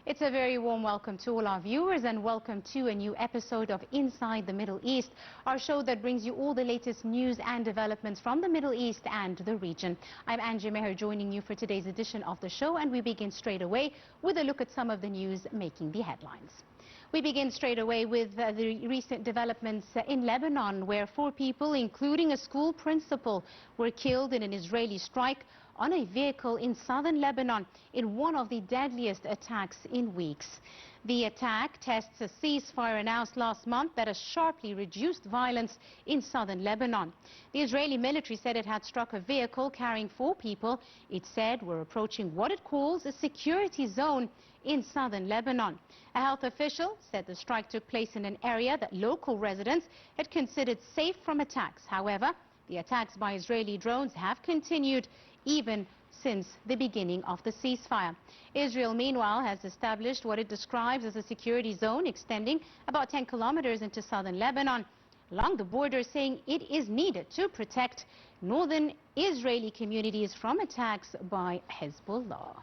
It's a very warm welcome to all our viewers and welcome to a new episode of Inside the Middle East, our show that brings you all the latest news and developments from the Middle East and the region. I'm Angie Meher joining you for today's edition of the show, and we begin straight away with a look at some of the news making the headlines. We begin straight away with the recent developments in Lebanon, where 4 people, including a school principal, were killed in an Israeli strike on a vehicle in southern Lebanon in one of the deadliest attacks in weeks. The attack tests a ceasefire announced last month that has sharply reduced violence in southern Lebanon. The Israeli military said it had struck a vehicle carrying 4 people it said were approaching what it calls a security zone in southern Lebanon. A health official said the strike took place in an area that local residents had considered safe from attacks. However, the attacks by Israeli drones have continued even since the beginning of the ceasefire. Israel, meanwhile, has established what it describes as a security zone extending about 10 kilometers into southern Lebanon along the border, saying it is needed to protect northern Israeli communities from attacks by Hezbollah.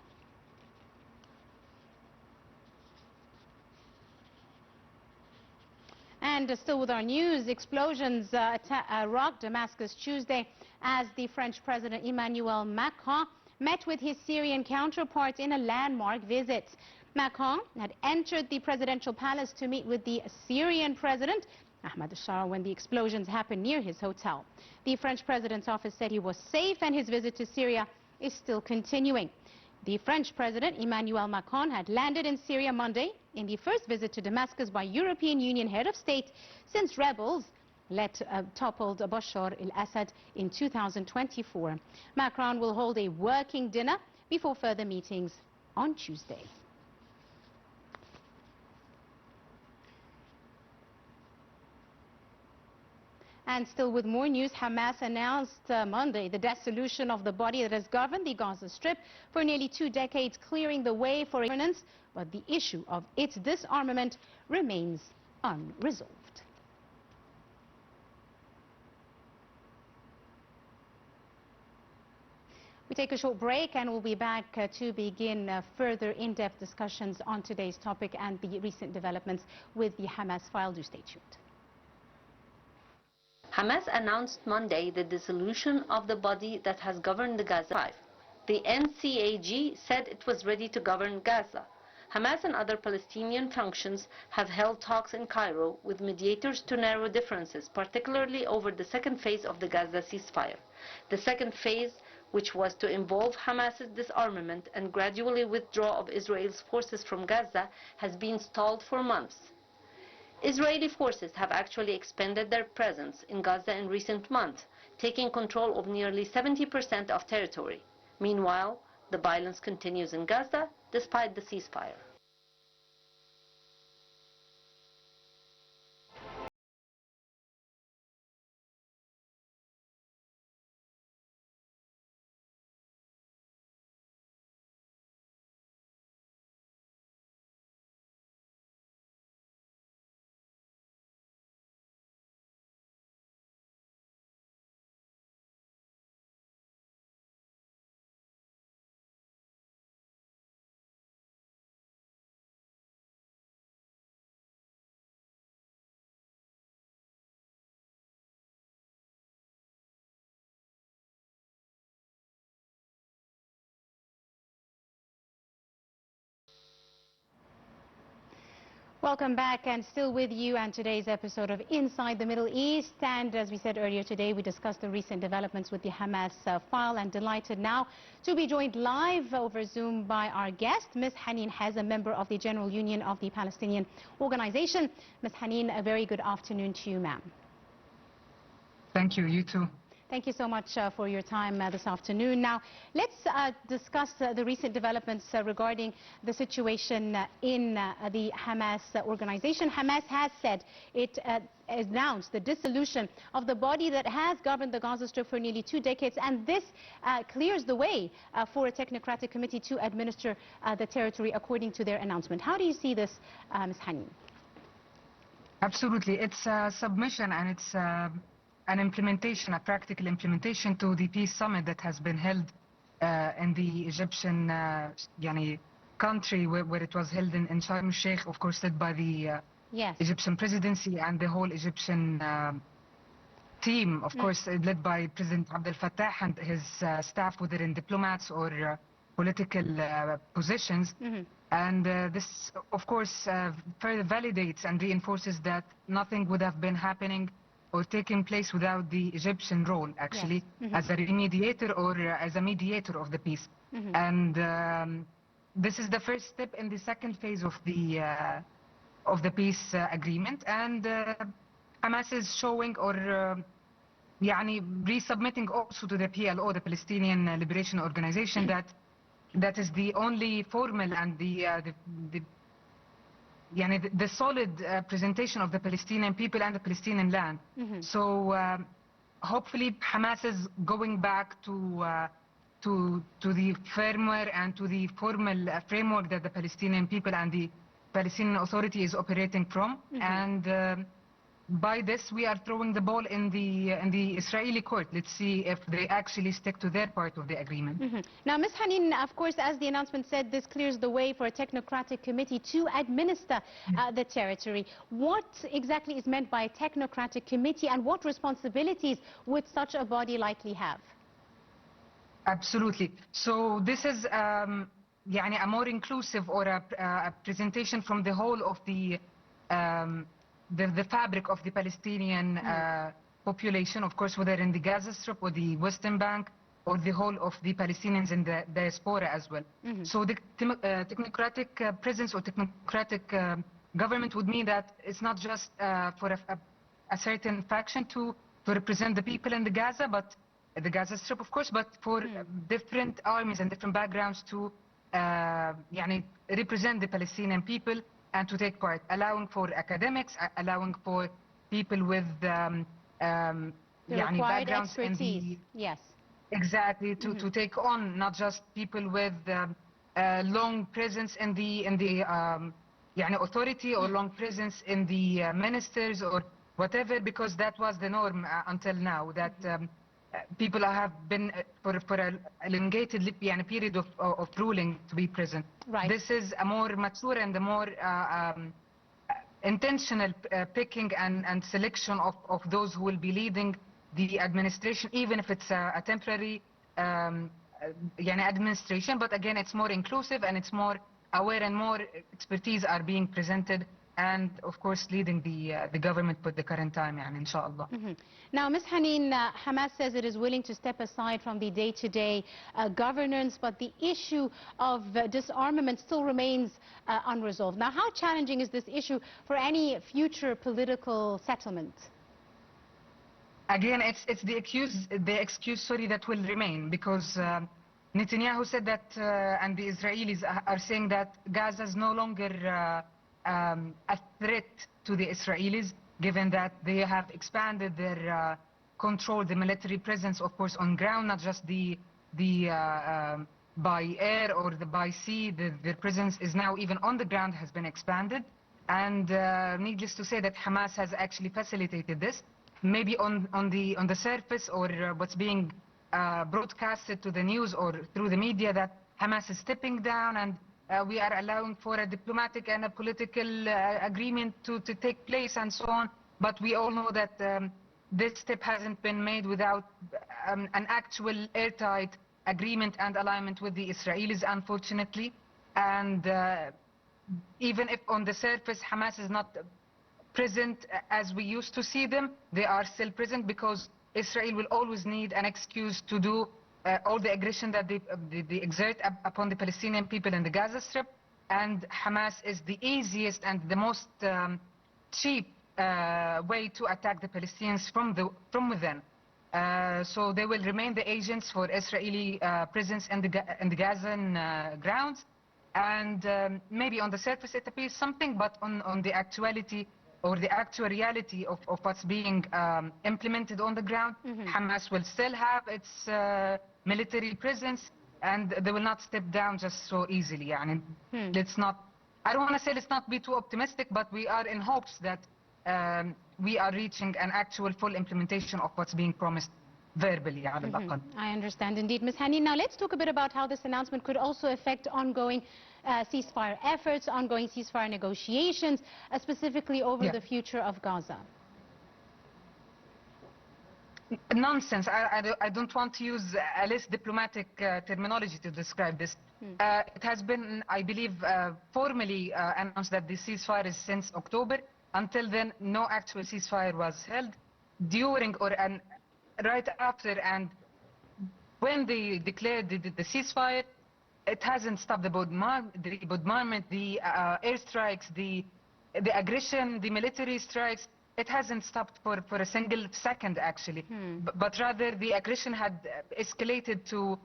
And still with our news, explosions rocked Damascus Tuesday as the French President Emmanuel Macron met with his Syrian counterpart in a landmark visit. Macron had entered the presidential palace to meet with the Syrian president, Ahmed al-Shara, when the explosions happened near his hotel. The French president's office said he was safe and his visit to Syria is still continuing. The French President Emmanuel Macron had landed in Syria Monday in the first visit to Damascus by European Union head of state since rebels toppled Bashar al-Assad in 2024. Macron will hold a working dinner before further meetings on Tuesday. And still with more news, Hamas announced Monday the dissolution of the body that has governed the Gaza Strip for nearly 2 decades, clearing the way for governance, but the issue of its disarmament remains unresolved. We take a short break and we'll be back to begin further in-depth discussions on today's topic and the recent developments with the Hamas file. Do stay tuned. Hamas announced Monday the dissolution of the body that has governed the Gaza Strip. The NCAG said it was ready to govern Gaza. Hamas and other Palestinian factions have held talks in Cairo with mediators to narrow differences, particularly over the second phase of the Gaza ceasefire. The second phase, which was to involve Hamas's disarmament and gradually withdrawal of Israel's forces from Gaza, has been stalled for months. Israeli forces have actually expanded their presence in Gaza in recent months, taking control of nearly 70% of territory. Meanwhile, the violence continues in Gaza despite the ceasefire. Welcome back, and still with you and today's episode of Inside the Middle East. And as we said earlier today, we discussed the recent developments with the Hamas file, and delighted now to be joined live over Zoom by our guest, Ms. Haneen Hazem, member of the General Union of the Palestinian Organization. Ms. Haneen, a very good afternoon to you, ma'am. Thank you. You too. Thank you so much for your time this afternoon. Now, let's discuss the recent developments regarding the situation in the Hamas organization. Hamas has said it announced the dissolution of the body that has governed the Gaza Strip for nearly 2 decades, and this clears the way for a technocratic committee to administer the territory according to their announcement. How do you see this, Ms. Haneen? Absolutely. It's a submission, and it's an implementation, a practical implementation to the peace summit that has been held in the Egyptian country where it was held in Sharm el-Sheikh, of course, led by the Yes. Egyptian presidency and the whole Egyptian team, of course, led by President Abdel Fattah and his staff, whether in diplomats or political positions. And this, of course, further validates and reinforces that nothing would have been happening or taking place without the Egyptian role, actually, as a remediator or as a mediator of the peace. And this is the first step in the second phase of the peace agreement. And Hamas is showing or resubmitting also to the PLO, the Palestinian Liberation Organization, that is the only formal and the solid presentation of the Palestinian people and the Palestinian land. So hopefully Hamas is going back to the firmware and to the formal framework that the Palestinian people and the Palestinian Authority is operating from. And by this, we are throwing the ball in the Israeli court. Let's see if they actually stick to their part of the agreement. Now, Ms. Haneen, of course, as the announcement said, this clears the way for a technocratic committee to administer the territory. What exactly is meant by a technocratic committee, and what responsibilities would such a body likely have? Absolutely. So this is a more inclusive or a presentation from the whole of the fabric of the Palestinian population, of course, whether in the Gaza Strip or the Western Bank or the whole of the Palestinians in the diaspora as well. So the technocratic presence or technocratic government would mean that it's not just for a certain faction to represent the people in the Gaza, but the Gaza Strip, of course, but for different armies and different backgrounds to represent the Palestinian people and to take part, allowing for academics, allowing for people with backgrounds in the... Yes. Exactly, to take on not just people with long presence in the authority or long presence in the ministers or whatever, because that was the norm until now, that people have been for an elongated period of ruling to be present. Right. This is a more mature and a more intentional picking and selection of those who will be leading the administration, even if it's a temporary administration. But again, it's more inclusive and it's more aware, and more expertise are being presented, and of course leading the government for the current time, inshallah. Now, Ms. Haneen, Hamas says it is willing to step aside from the day-to-day governance, but the issue of disarmament still remains unresolved. Now, how challenging is this issue for any future political settlement? Again, it's the excuse that will remain, because Netanyahu said that, and the Israelis are saying that Gaza is no longer a threat to the Israelis, given that they have expanded their control, the military presence, of course, on ground, not just the by air or the by sea. Their presence is now even on the ground, has been expanded. And needless to say that Hamas has actually facilitated this, maybe on the surface, or what's being broadcasted to the news or through the media, that Hamas is stepping down and we are allowing for a diplomatic and a political agreement to take place and so on. But we all know that this step hasn't been made without an actual airtight agreement and alignment with the Israelis, unfortunately. And even if on the surface Hamas is not present as we used to see them, they are still present, because Israel will always need an excuse to do all the aggression that they exert upon the Palestinian people in the Gaza Strip. And Hamas is the easiest and the most cheap way to attack the Palestinians from within. So they will remain the agents for Israeli presence in the Gazan grounds. And maybe on the surface it appears something, but on the actuality or the actual reality of what's being implemented on the ground, Hamas will still have its military presence, and they will not step down just so easily. Let's not, I don't want to say let's not be too optimistic, but we are in hopes that we are reaching an actual full implementation of what's being promised verbally على الأقل. I understand indeed. Ms. Haneen, now let's talk a bit about how this announcement could also affect ongoing ceasefire efforts, ongoing ceasefire negotiations, specifically over the future of Gaza. Nonsense. I don't want to use a less diplomatic terminology to describe this. It has been, I believe, formally announced that the ceasefire is since October. Until then, no actual ceasefire was held. During or right after and when they declared the ceasefire, it hasn't stopped the bombardment, the airstrikes, the aggression, the military strikes. It hasn't stopped for a single second, actually. But rather, the aggression had escalated to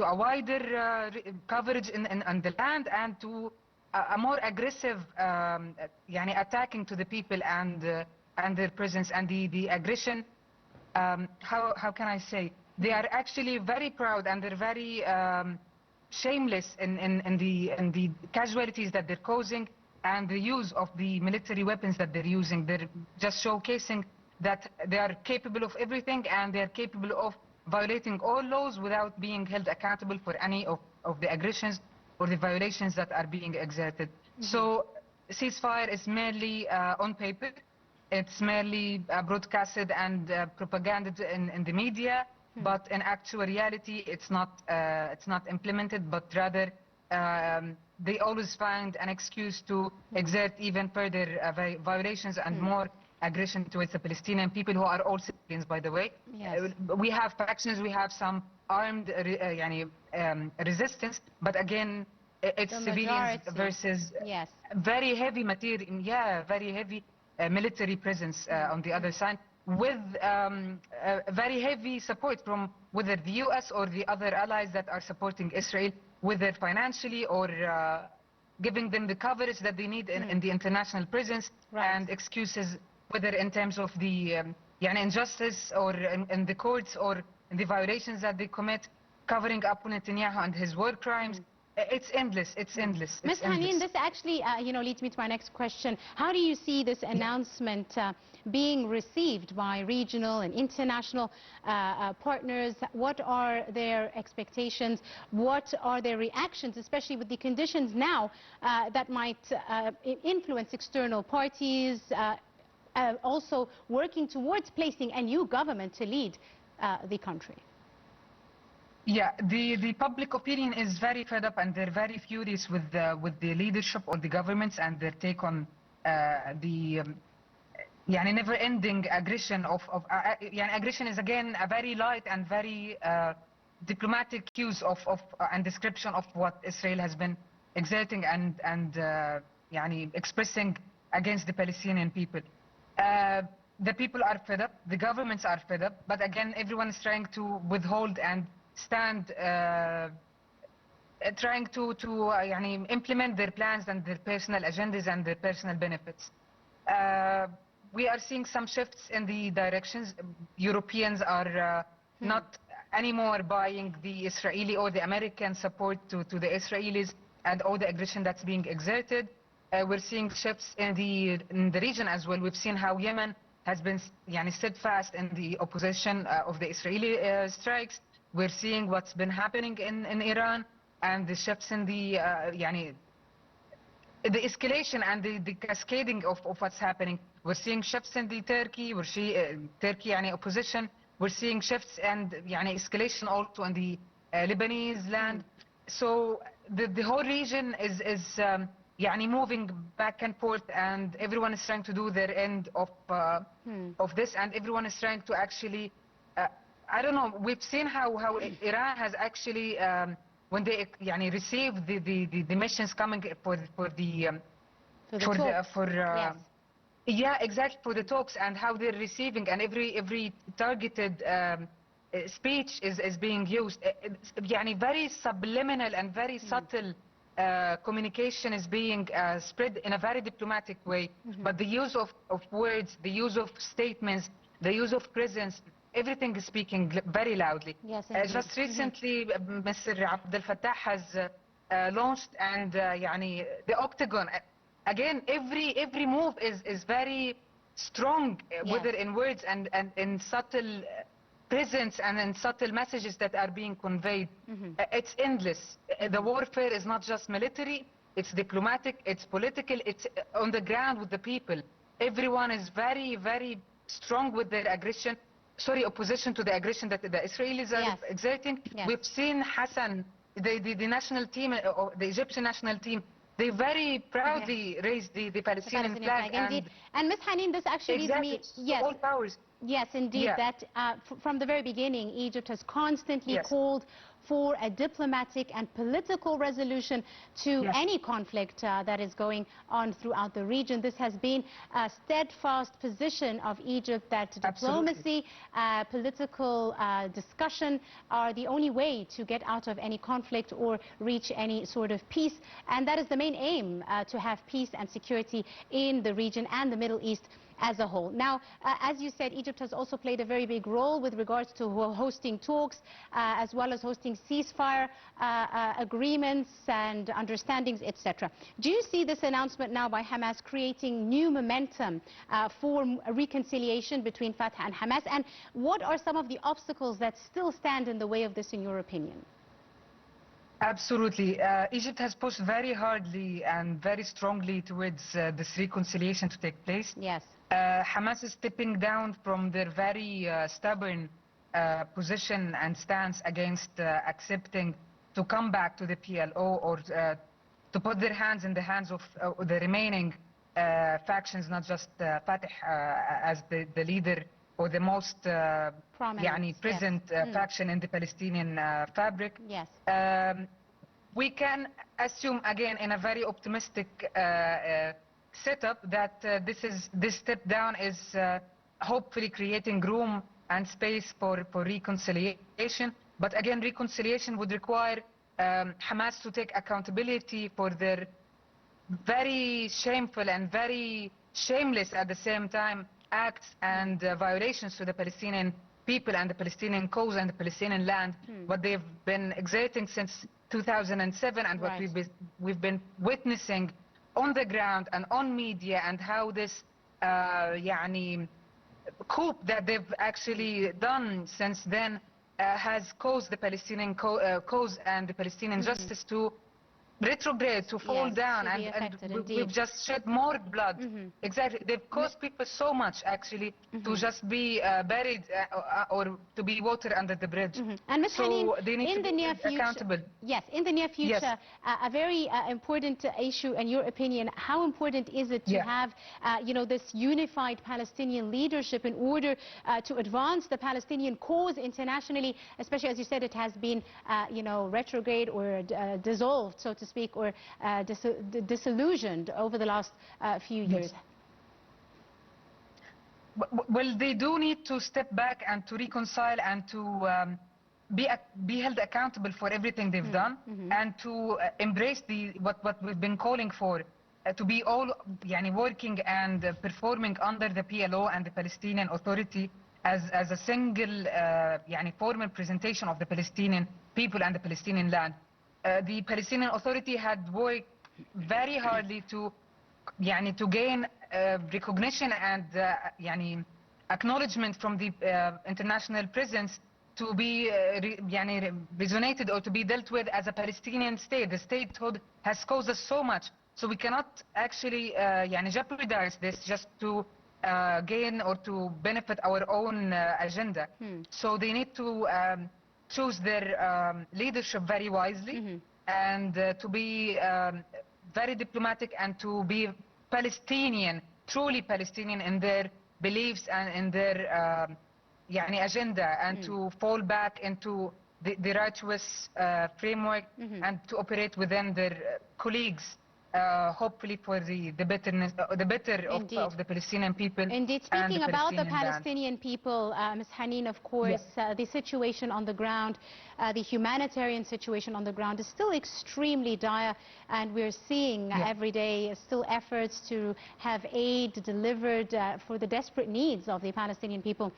a wider coverage on the land and to a more aggressive attacking to the people and their presence. And the aggression, how can I say? They are actually very proud and they're very shameless in the casualties that they're causing and the use of the military weapons that they're using. They're just showcasing that they are capable of everything and they're capable of violating all laws without being held accountable for any of the aggressions or the violations that are being exerted. So ceasefire is merely on paper. It's merely broadcasted and propaganda in the media, but in actual reality, it's not implemented, but rather they always find an excuse to exert even further violations and more aggression towards the Palestinian people, who are all civilians, by the way. Yes. We have factions, we have some armed resistance, but again, it's civilians versus very heavy material, very heavy military presence on the other side, with very heavy support from whether the US or the other allies that are supporting Israel, whether financially or giving them the coverage that they need in the international presence, and excuses, whether in terms of the injustice or in the courts or in the violations that they commit, covering up Netanyahu and his war crimes. It's endless. It's endless. Ms. Haneen, this actually leads me to my next question. How do you see this announcement being received by regional and international partners? What are their expectations? What are their reactions, especially with the conditions now that might influence external parties, also working towards placing a new government to lead the country? Yeah, the public opinion is very fed up and they're very furious with the leadership or the governments and their take on the never-ending aggression of aggression is again a very light and very diplomatic use of and description of what Israel has been exerting and expressing against the Palestinian people. The people are fed up, the governments are fed up, but again everyone is trying to withhold and stand trying to implement their plans and their personal agendas and their personal benefits. We are seeing some shifts in the directions. Europeans are not anymore buying the Israeli or the American support to the Israelis and all the aggression that's being exerted. We're seeing shifts in the region as well. We've seen how Yemen has been steadfast in the opposition of the Israeli strikes. We're seeing what's been happening in Iran and the shifts in the escalation and the cascading of what's happening. We're seeing shifts in the Turkey. We're seeing Turkey opposition. We're seeing shifts and escalation also in the Lebanese land. So the whole region is moving back and forth, and everyone is trying to do their end of this, and everyone is trying to actually. I don't know. We've seen how Iran has actually, when they received the missions coming for the talks, and how they're receiving, and every targeted speech is being used. Very subliminal and very subtle communication is being spread in a very diplomatic way. But the use of words, the use of statements, the use of presence, everything is speaking very loudly. Yes, just recently, Mr. Abdel Fattah has launched, and the Octagon. Again, every move is very strong, whether in words and in subtle presence and in subtle messages that are being conveyed. It's endless. The warfare is not just military, it's diplomatic, it's political, it's on the ground with the people. Everyone is very, very strong with their aggression, opposition to the aggression that the Israelis are exerting. We've seen Hassan, the national team, or the Egyptian national team, they very proudly raised the Palestinian flag. And Ms. Haneen, this actually leads me... Yes. All powers. Yes, indeed, that from the very beginning, Egypt has constantly called for a diplomatic and political resolution to any conflict that is going on throughout the region. This has been a steadfast position of Egypt that diplomacy, political discussion are the only way to get out of any conflict or reach any sort of peace. And that is the main aim, to have peace and security in the region and the Middle East as a whole. Now, as you said, Egypt has also played a very big role with regards to hosting talks, as well as hosting ceasefire agreements and understandings, etc. Do you see this announcement now by Hamas creating new momentum for reconciliation between Fatah and Hamas? And what are some of the obstacles that still stand in the way of this, in your opinion? Absolutely. Egypt has pushed very hardly and very strongly towards this reconciliation to take place. Yes. Hamas is stepping down from their very stubborn position and stance against accepting to come back to the PLO or to put their hands in the hands of the remaining factions, not just Fatah as the leader or the most present faction in the Palestinian fabric. Yes. We can assume again in a very optimistic setup that this step down is hopefully creating room and space for reconciliation. But again, reconciliation would require Hamas to take accountability for their very shameful and very shameless at the same time acts and violations to the Palestinian people and the Palestinian cause and the Palestinian land, what they've been exerting since 2007 and what we've been witnessing on the ground and on media, and how this coup that they've actually done since then has caused the Palestinian cause and the Palestinian justice to retrograde, to fall down, and we've just shed more blood. Exactly. They've caused people so much, actually, to just be buried or to be water under the bridge. And Ms. Haneen, they need to be accountable. Yes, in the near future, a very important issue, in your opinion, how important is it to have, this unified Palestinian leadership in order to advance the Palestinian cause internationally, especially, as you said, it has been, retrograde or dissolved, so to speak, or disillusioned over the last few years? Well, they do need to step back and to reconcile and to be held accountable for everything they've done, and to embrace what we've been calling for, to be all working and performing under the PLO and the Palestinian Authority as a single formal presentation of the Palestinian people and the Palestinian land. The Palestinian Authority had worked very hardly to gain recognition and acknowledgement from the international presence to be resonated or to be dealt with as a Palestinian state. The statehood has caused us so much, so we cannot actually jeopardize this just to gain or to benefit our own agenda. So they need to choose their leadership very wisely, and to be very diplomatic, and to be Palestinian, truly Palestinian in their beliefs and in their agenda, and to fall back into the righteous framework and to operate within their colleagues, hopefully for the better of the Palestinian people. Indeed. Speaking about the Palestinian people, Ms. Haneen, of course, the situation on the ground, the humanitarian situation on the ground is still extremely dire, and we're seeing every day still efforts to have aid delivered for the desperate needs of the Palestinian people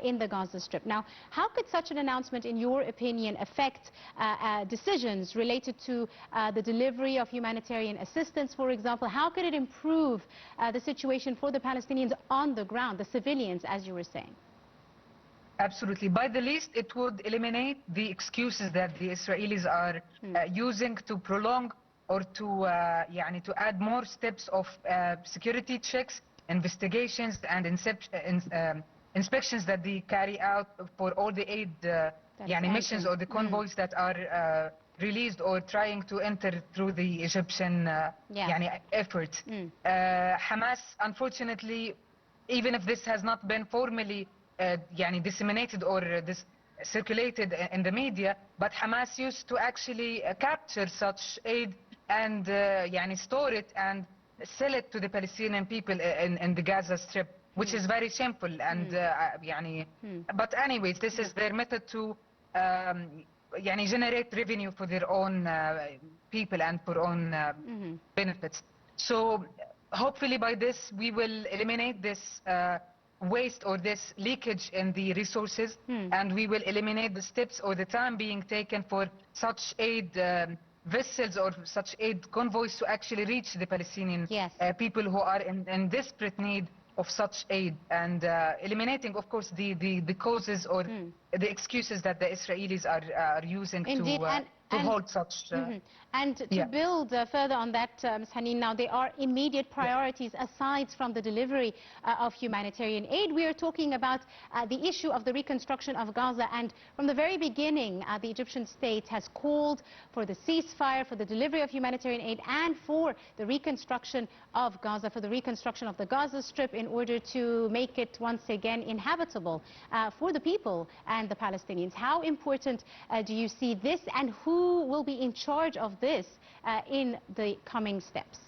in the Gaza Strip. Now, how could such an announcement, in your opinion, affect decisions related to the delivery of humanitarian assistance, for example? How could it improve the situation for the Palestinians on the ground, the civilians, as you were saying? Absolutely. By the least, it would eliminate the excuses that the Israelis are using to prolong or to to add more steps of security checks, investigations, and inspections that they carry out for all the aid missions or the convoys that are released or trying to enter through the Egyptian effort. Hamas, unfortunately, even if this has not been formally disseminated or circulated in the media, but Hamas used to actually capture such aid and store it and sell it to the Palestinian people in the Gaza Strip, which is very shameful. And but anyways, this is their method to generate revenue for their own people and for own benefits. So hopefully by this we will eliminate this waste or this leakage in the resources, and we will eliminate the steps or the time being taken for such aid vessels or such aid convoys to actually reach the Palestinian people who are in desperate need of such aid, and eliminating, of course, the causes or the excuses that the Israelis are using to hold such. And to build further on that, Ms. Haneen, now there are immediate priorities aside from the delivery of humanitarian aid. We are talking about the issue of the reconstruction of Gaza, and from the very beginning, the Egyptian state has called for the ceasefire, for the delivery of humanitarian aid, and for the reconstruction of Gaza, for the reconstruction of the Gaza Strip in order to make it once again inhabitable for the people and the Palestinians. How important do you see this, and who will be in charge of this in the coming steps?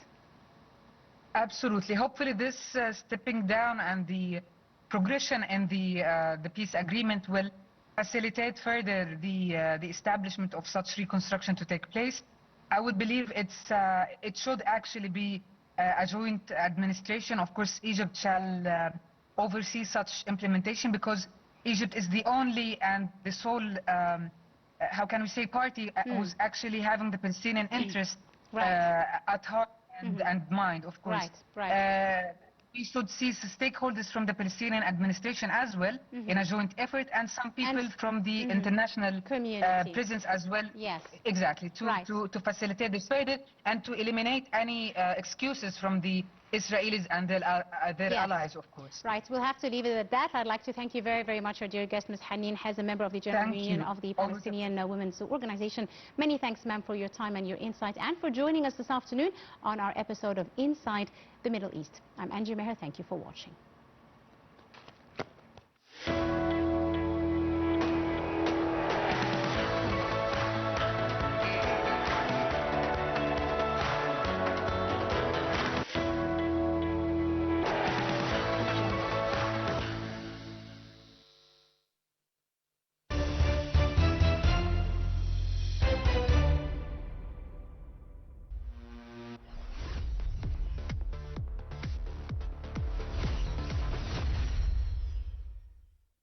Absolutely. Hopefully this stepping down and the progression in the peace agreement will facilitate further the establishment of such reconstruction to take place. I would believe it should actually be a joint administration. Of course, Egypt shall oversee such implementation, because Egypt is the only and the sole how can we say party who's actually having the Palestinian interest at heart and mind, of course. We should see stakeholders from the Palestinian administration as well in a joint effort, and some people from the international presence as well. Yes. Exactly, to facilitate this further and to eliminate any excuses from the Israelis and their allies, of course. Right, we'll have to leave it at that. I'd like to thank you very, very much, our dear guest, Ms. Haneen Hazem, member of the General Union of the Palestinian Women's Organization. Many thanks, ma'am, for your time and your insight, and for joining us this afternoon on our episode of Inside the Middle East. I'm Angie Meher. Thank you for watching.